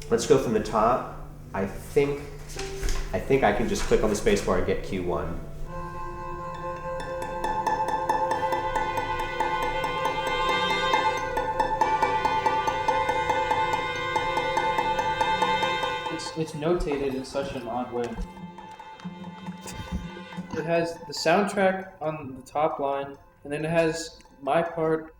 Let's go from the top. I think I can just click on the space bar and get Q1. It's notated in such an odd way. It has the soundtrack on the top line, and then it has my part,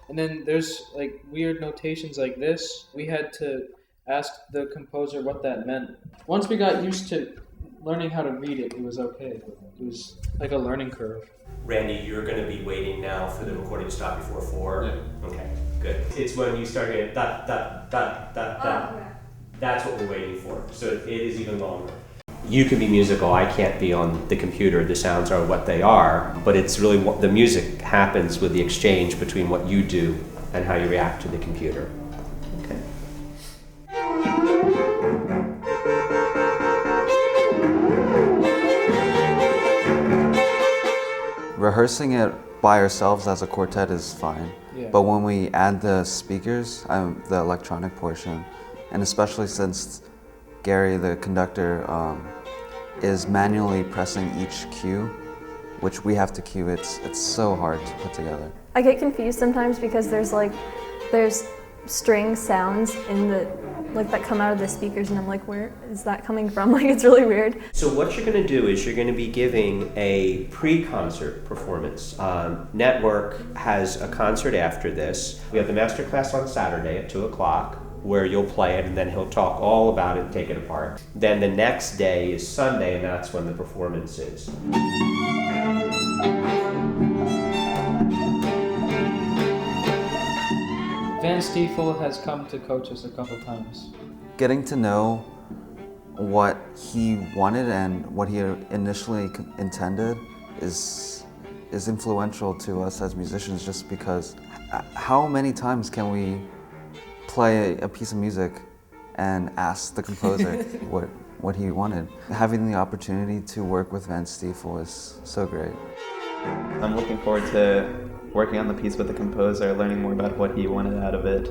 and then there's like weird notations like this. We had to ask the composer what that meant. Once we got used to learning how to read it, it was okay. It was like a learning curve. Randy, you're going to be waiting now for the recording to stop before 4? Yeah. Okay, good. It's when you start getting dot, dot, dot, dot, dot. Okay. That's what we're waiting for. So it is even longer. You can be musical, I can't be on the computer. The sounds are what they are, but it's really what the music happens with the exchange between what you do and how you react to the computer. Okay. Rehearsing it by ourselves as a quartet is fine, Yeah. but when we add the speakers, the electronic portion, and especially since Gary, the conductor, is manually pressing each cue, which we have to cue, it's so hard to put together. I get confused sometimes because there's string sounds in that come out of the speakers, and I'm like, where is that coming from? Like, it's really weird. So what you're going to do is you're going to be giving a pre-concert performance. Network has a concert after this. We have the master class on Saturday at 2 o'clock where you'll play it, and then he'll talk all about it and take it apart. Then the next day is Sunday, and that's when the performance is. Van Stiefel has come to coach us a couple times. Getting to know what he wanted and what he initially intended is influential to us as musicians, just because how many times can we play a piece of music and ask the composer what he wanted? Having the opportunity to work with Van Stiefel is so great. I'm looking forward to working on the piece with the composer, learning more about what he wanted out of it,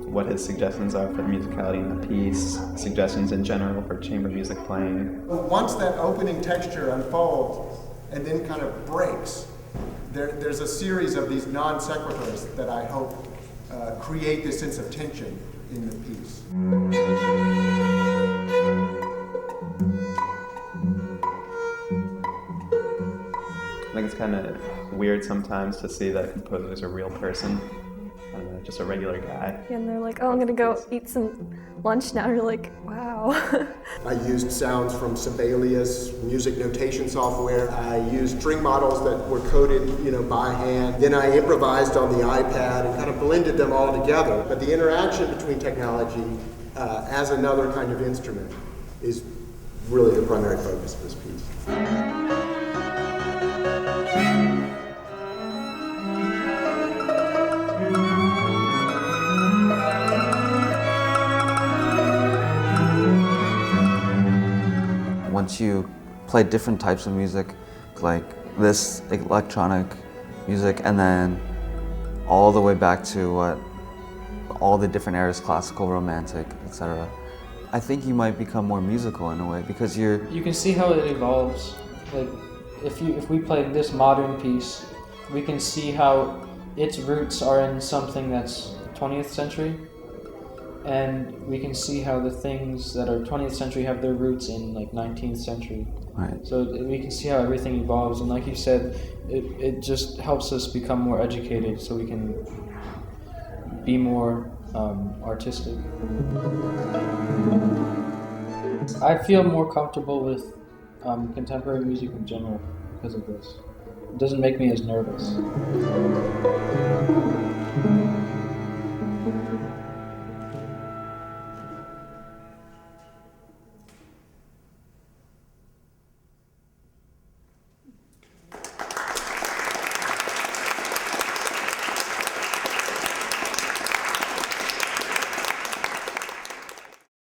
what his suggestions are for the musicality in the piece, suggestions in general for chamber music playing. Once that opening texture unfolds and then kind of breaks, there's a series of these non sequiturs that I hope create this sense of tension in the piece. I think it's kind of weird sometimes to see that composer's a real person, just a regular guy. And they're like, oh, I'm gonna go eat some lunch now. You're like, wow. I used sounds from Sibelius, music notation software. I used string models that were coded, by hand. Then I improvised on the iPad and kind of blended them all together. But the interaction between technology as another kind of instrument is really the primary focus of this piece. Once you play different types of music, like this electronic music, and then all the way back to all the different eras, classical, romantic, etc. I think you might become more musical in a way because You can see how it evolves. Like, if we play this modern piece, we can see how its roots are in something that's 20th century. And we can see how the things that are 20th century have their roots in 19th century. Right. So we can see how everything evolves, and like you said, it just helps us become more educated so we can be more artistic. I feel more comfortable with contemporary music in general because of this. It doesn't make me as nervous.